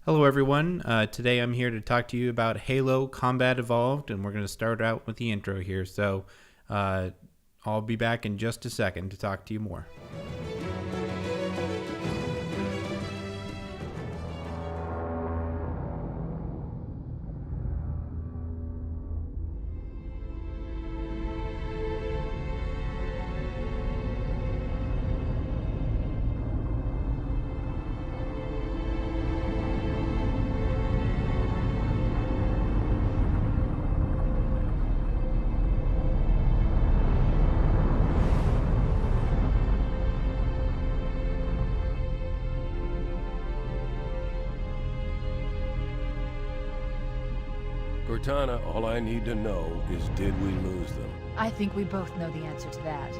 Hello everyone, today I'm here to talk to you about Halo Combat Evolved, and we're going to start out with the intro here, so I'll be back in just a second to talk to you more. Cortana, all I need to know is did we lose them? I think we both know the answer to that.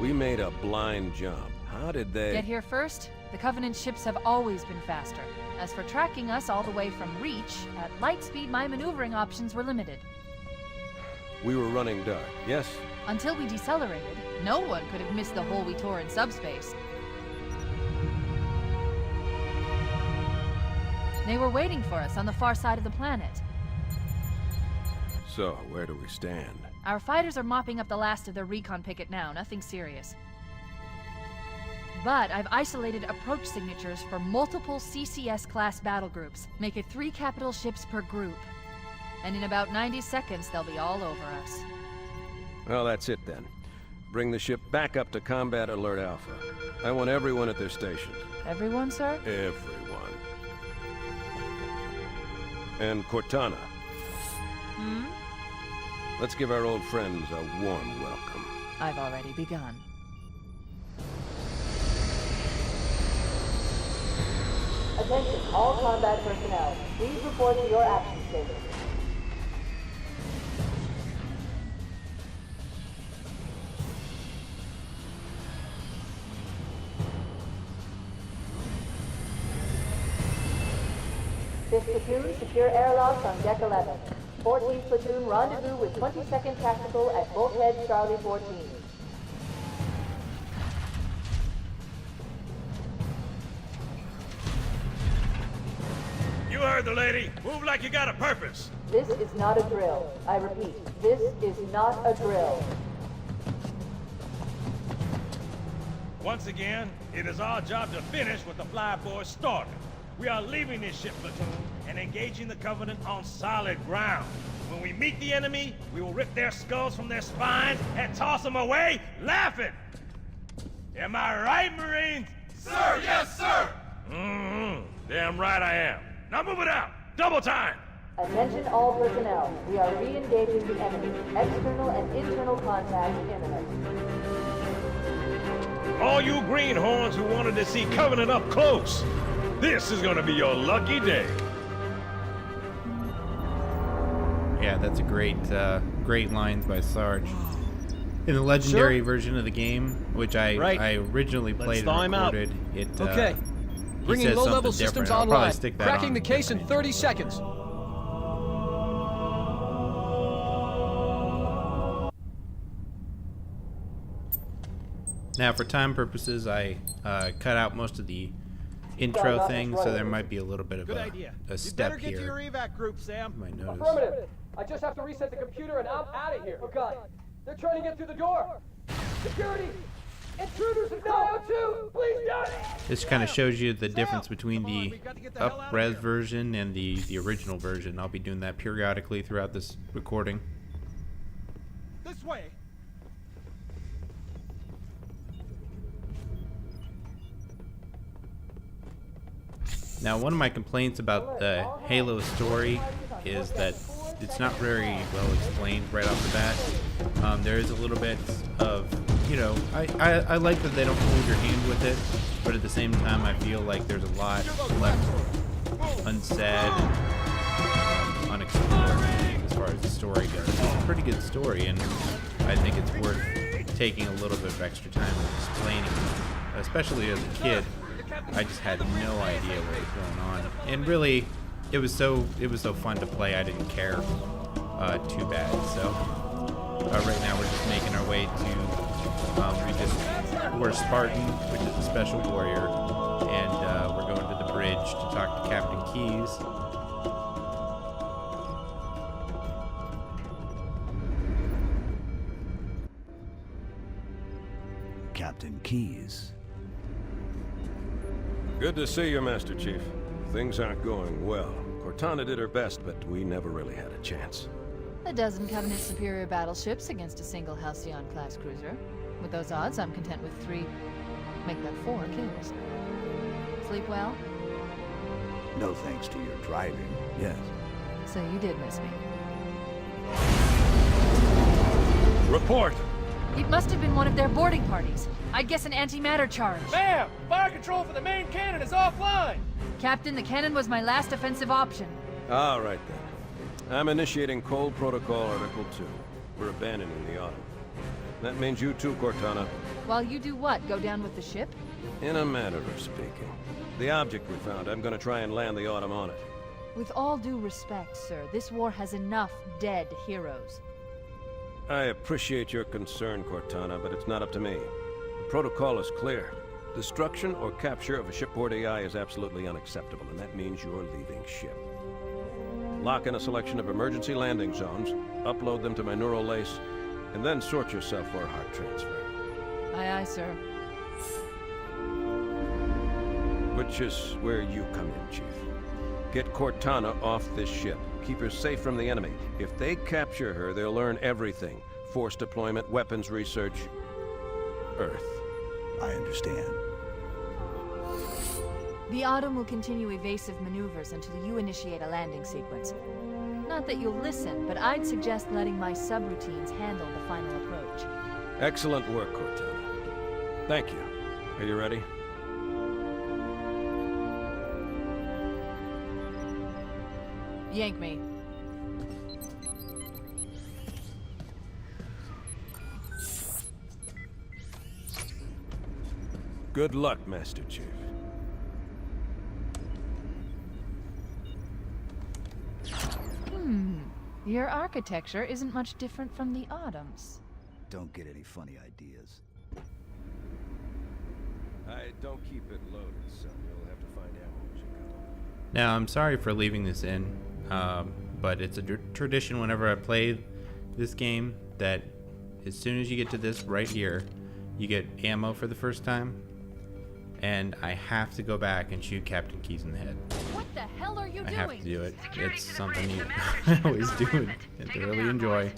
We made a blind jump. How did they... Get here first? The Covenant ships have always been faster. As for tracking us all the way from Reach, at light speed my maneuvering options were limited. We were running dark, yes? Until we decelerated, no one could have missed the hole we tore in subspace. They were waiting for us on the far side of the planet. So, where do we stand? Our fighters are mopping up the last of their recon picket now, nothing serious. But I've isolated approach signatures for multiple CCS-class battle groups. Make it 3 capital ships per group. And in about 90 seconds, they'll be all over us. Well, that's it then. Bring the ship back up to Combat Alert Alpha. I want everyone at their stations. Everyone, sir? Everyone. And Cortana. Hmm? Let's give our old friends a warm welcome. I've already begun. Attention, all combat personnel. Please report to your action station. Fifth platoon, secure airlocks on deck 11. 14th platoon, rendezvous with 22nd Tactical at Bulkhead Charlie 14. You heard the lady. Move like you got a purpose. This is not a drill. I repeat, this is not a drill. Once again, it is our job to finish what the flyboys started. We are leaving this ship platoon and engaging the Covenant on solid ground. When we meet the enemy, we will rip their skulls from their spines and toss them away, laughing. Am I right, Marines? Sir, yes, sir! Damn right I am. Now move it out! Double time! Attention all personnel. We are re-engaging the enemy. External and internal contact imminent. All you greenhorns who wanted to see Covenant up close, this is gonna be your lucky day. Yeah, that's a great lines by Sarge. In the legendary version of the game, which I originally played and recorded, Okay. Bringing low-level systems online. Cracking the case in 30 seconds. Now, for time purposes, I cut out most of the intro thing, so there might be a little bit of a step here. Get to your evac group, Sam. You might notice. Affirmative. I just have to reset the computer and I'm out of here. Oh God, they're trying to get through the door. Security! Intruders in 902! Please don't! This kind of shows you the difference between the up-res version and the original version. I'll be doing that periodically throughout this recording. This way. Now, one of my complaints about the Halo story is that it's not very well explained right off the bat. There is a little bit of, you know, I like that they don't hold your hand with it, but at the same time I feel like there's a lot left unsaid and unexplored as far as the story goes. It's a pretty good story, and I think it's worth taking a little bit of extra time explaining, especially as a kid. I just had no idea what was going on, and really, it was so fun to play. I didn't care. too bad. So right now we're just making our way to we're Spartan, which is a special warrior, and we're going to the bridge to talk to Captain Keyes. Captain Keyes. Good to see you, Master Chief. Things aren't going well. Cortana did her best, but we never really had a chance. A dozen Covenant superior battleships against a single Halcyon-class cruiser. With those odds, I'm content with 3, make that 4 kills. Sleep well? No thanks to your driving, yes. So you did miss me. Report! It must have been one of their boarding parties. I'd guess an antimatter charge. Ma'am! Fire control for the main cannon is offline! Captain, the cannon was my last offensive option. All right, then. I'm initiating Cold Protocol Article 2. We're abandoning the Autumn. That means you too, Cortana. While you do what? Go down with the ship? In a manner of speaking. The object we found, I'm gonna try and land the Autumn on it. With all due respect, sir, this war has enough dead heroes. I appreciate your concern, Cortana, but it's not up to me. The protocol is clear. Destruction or capture of a shipboard AI is absolutely unacceptable, and that means you're leaving ship. Lock in a selection of emergency landing zones, upload them to my neural lace, and then sort yourself for a heart transfer. Aye, aye, sir. Which is where you come in, Chief. Get Cortana off this ship. Keep her safe from the enemy. If they capture her, they'll learn everything. Force deployment, weapons research, Earth. I understand. The Autumn will continue evasive maneuvers until you initiate a landing sequence. Not that you'll listen, but I'd suggest letting my subroutines handle the final approach. Excellent work, Cortana. Thank you. Are you ready? Yank me. Good luck, Master Chief. Your architecture isn't much different from the Autumn's. Don't get any funny ideas. I don't keep it loaded, son. You'll have to find ammo as you go. Now, I'm sorry for leaving this in, but it's a tradition whenever I play this game that as soon as you get to this right here, you get ammo for the first time, and I have to go back and shoot Captain Keyes in the head. What the hell are you I doing? have to do it. It's something I always do and thoroughly enjoy.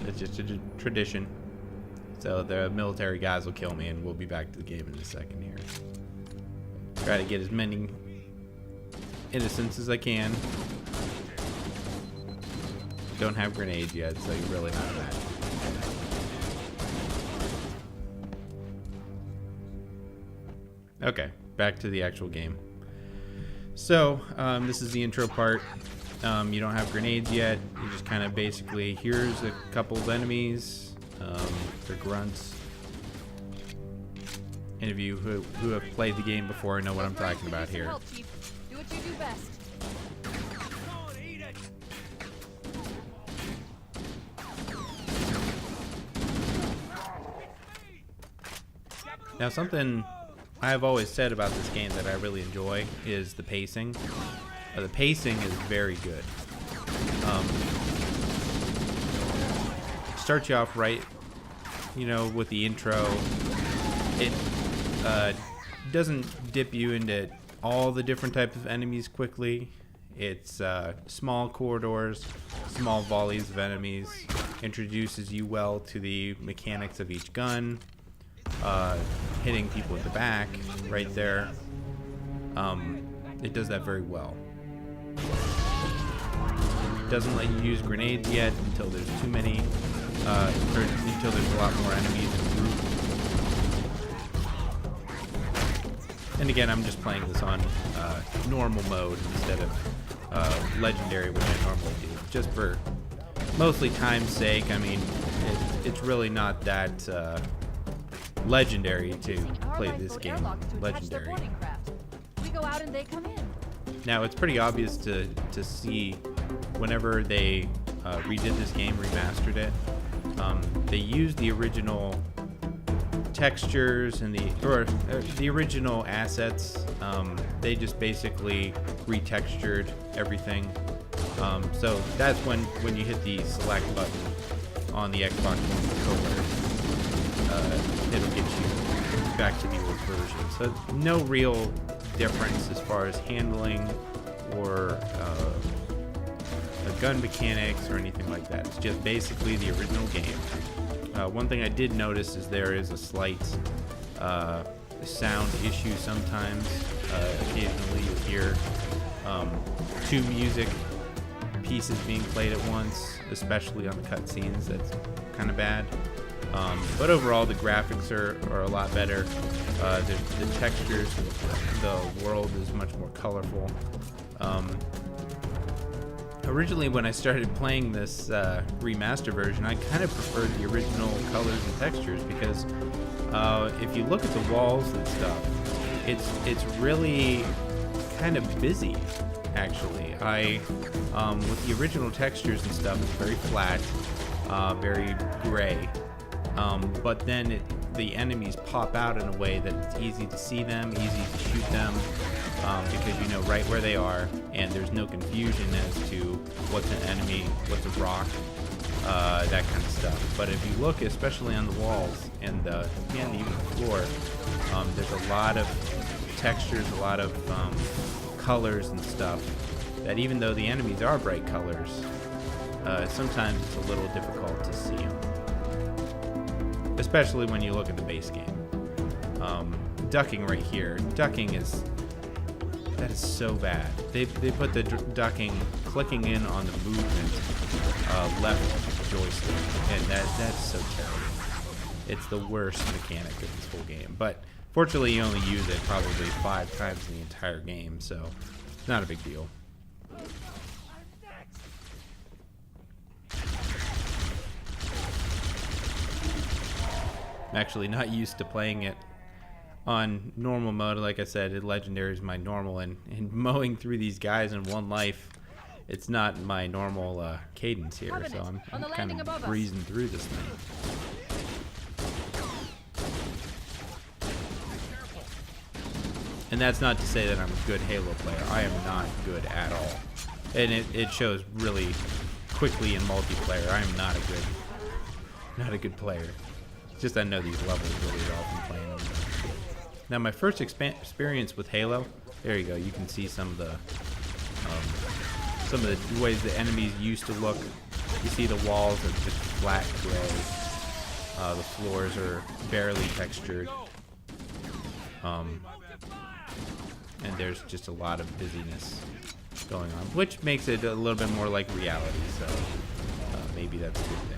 It's just a tradition. So the military guys will kill me, and we'll be back to the game in a second here. Try to get as many innocents as I can. Don't have grenades yet, so you're really not mad. Okay, back to the actual game. So, this is the intro part. You don't have grenades yet. You just kind of basically, here's a couple of enemies. They're grunts. Any of you who have played the game before know what I'm talking about here. Help, Chief. Do what you do best. Now, something I've always said about this game that I really enjoy is the pacing. The pacing is very good. Starts you off right, you know, with the intro. It doesn't dip you into all the different types of enemies quickly. It's small corridors, small volleys of enemies. Introduces you well to the mechanics of each gun. Hitting people at the back, right there. It does that very well. Doesn't let you use grenades yet until there's too many, or until there's a lot more enemies in the group. And again, I'm just playing this on normal mode instead of legendary, which I normally do, just for mostly time's sake. I mean, it's really not that legendary to play this game legendary. We go out and they come in. Now, it's pretty obvious to see whenever they redid this game, remastered it, they used the original textures and the original assets. They just basically retextured everything. So that's when you hit the select button on the Xbox One controller, it'll get you back to the old version. So no real difference as far as handling or gun mechanics or anything like that. It's just basically the original game. One thing I did notice is there is a slight sound issue sometimes. Occasionally you'll hear two music pieces being played at once, especially on the cutscenes. That's kind of bad. But overall, the graphics are a lot better. The textures, the world is much more colorful. Originally, when I started playing this remaster version, I kind of preferred the original colors and textures because if you look at the walls and stuff, it's really kind of busy. Actually, with the original textures and stuff, it's very flat, very gray. But then the enemies pop out in a way that it's easy to see them, easy to shoot them, because you know right where they are, and there's no confusion as to what's an enemy, what's a rock, that kind of stuff. But if you look, especially on the walls and even the floor, there's a lot of textures, a lot of colors and stuff that even though the enemies are bright colors, sometimes it's a little difficult to see them. Especially when you look at the base game. Ducking right here. Ducking is so bad. They put the ducking, clicking in on the movement left joystick, and that's so terrible. It's the worst mechanic of this whole game. But fortunately, you only use it probably 5 times in the entire game, so it's not a big deal. I'm actually not used to playing it on normal mode. Like I said, Legendary is my normal, and mowing through these guys in one life, it's not my normal cadence here, so I'm kind of breezing through this thing. And that's not to say that I'm a good Halo player. I am not good at all. And it shows really quickly in multiplayer. I am not a good player. Just I know these levels really well from playing them. Now my first experience with Halo, there you go. You can see some of the ways the enemies used to look. You see the walls are just flat gray. The floors are barely textured. And there's just a lot of busyness going on, which makes it a little bit more like reality. So maybe that's a good thing.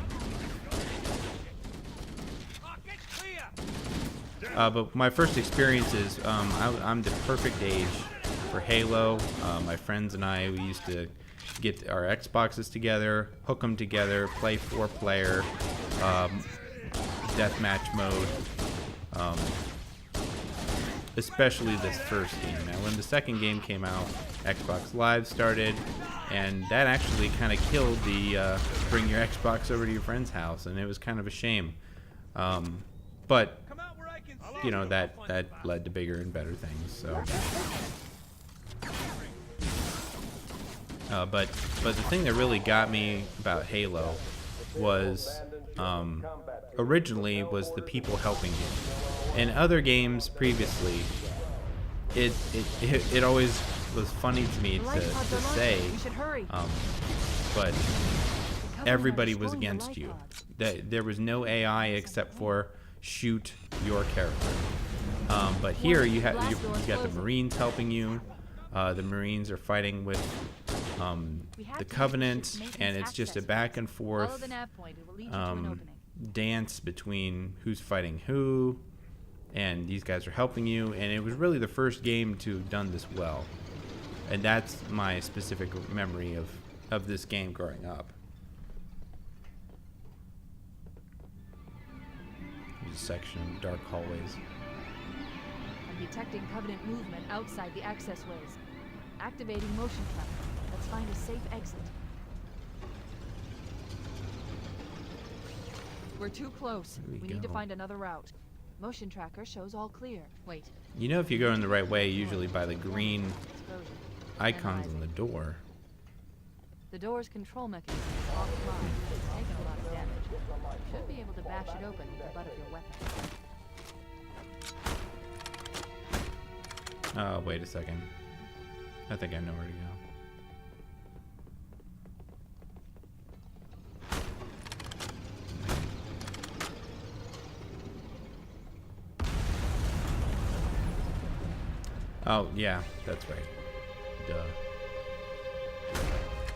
But my first experience is I'm the perfect age for Halo. My friends and I, we used to get our Xboxes together, hook them together, play 4-player, deathmatch mode, especially this first game. Now, when the second game came out, Xbox Live started, and that actually kind of killed the bring your Xbox over to your friend's house, and it was kind of a shame. But you know, that led to bigger and better things. So, but the thing that really got me about Halo was originally was the people helping you. In other games previously, it always was funny to me to say, but everybody was against you. There was no AI except for shoot your character. But here you got the Marines helping you. The Marines are fighting with the Covenant, and it's just a back and forth dance between who's fighting who, and these guys are helping you. And it was really the first game to have done this well, and that's my specific memory of this game growing up. Section of dark hallways. I'm detecting Covenant movement outside the access ways. Activating motion trap. Let's find a safe exit. We're too close. There we We need to go. find another route. Motion tracker shows all clear. Wait. You know if you're going the right way, usually by the green Explosion. icons on the door. The door's control mechanism is offline. It's taken a lot of damage. You should be able to bash it open with the butt of your weapon. Oh, wait a second. I think I know where to go. Oh, yeah, that's right. Duh.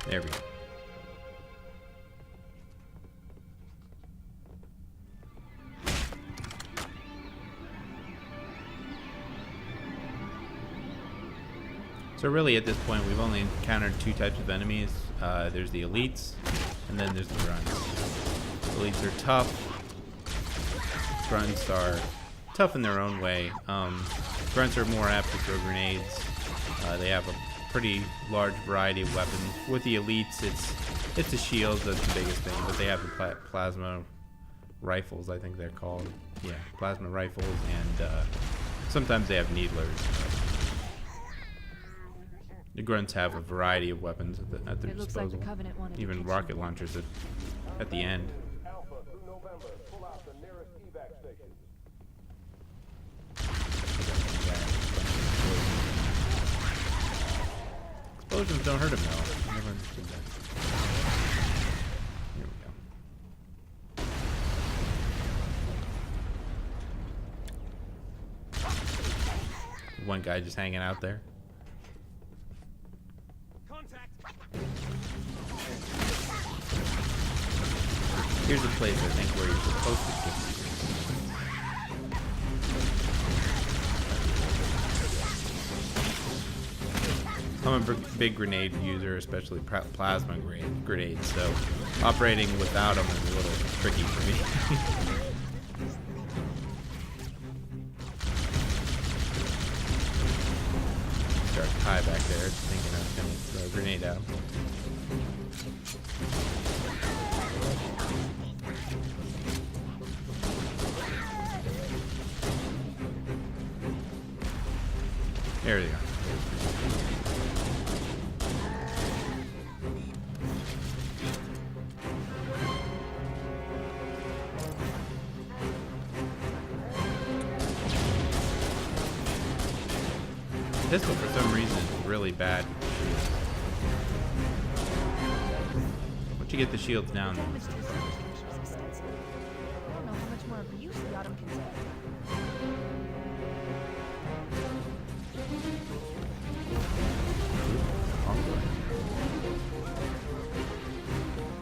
There we go. So really, at this point, we've only encountered two types of enemies. There's the elites, and then there's the grunts. Elites are tough. Grunts are tough in their own way. Grunts are more apt to throw grenades. They have a pretty large variety of weapons. With the elites, it's the shields that's the biggest thing, but they have the plasma rifles, I think they're called. Yeah, plasma rifles, and sometimes they have needlers. The grunts have a variety of weapons at their It looks like disposal. the Covenant wanted to Even catch you. rocket launchers at the end. Alpha through November. Pull out the nearest evac station. Explosions don't hurt him though. I never understood that. Here we go. One guy just hanging out there. Here's a place I think where you're supposed to get. I'm a big grenade user, especially plasma grenades, so operating without them is a little tricky for me. Start high back there, thinking I was gonna throw a grenade out. There we go. Disco, for some reason, is really bad. Once you get the shields down, though. Damage to the surface structure is extensive. I don't know how much more abuse the Autumn can take.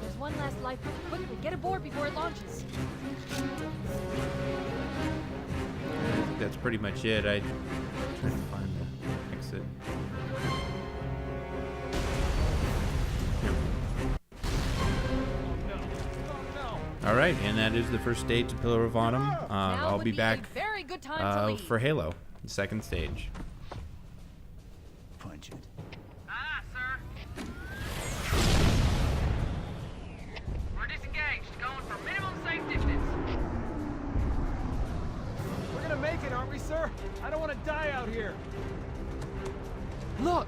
There's one last life. Quickly, get aboard before it launches. I think that's pretty much it. I'm trying to find the exit. All right, and that is the first stage of Pillar of Autumn. Now I'll would be back a very good time to leave. for Halo, the second stage. Punch it. Aye, sir. We're disengaged, going for minimum safe distance. We're gonna make it, aren't we, sir? I don't want to die out here. Look!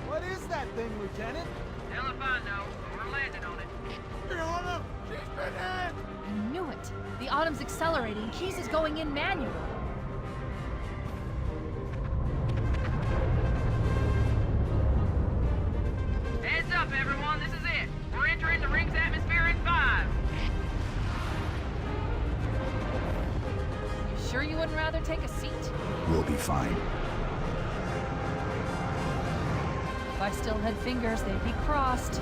What is that thing, Lieutenant? Hell if I know, but we're landing on it. I knew it. The Autumn's accelerating. Keys is going in manually. Heads up, everyone, this is it. We're entering the ring's atmosphere in 5. You sure you wouldn't rather take a seat? We'll be fine. If I still had fingers, they'd be crossed.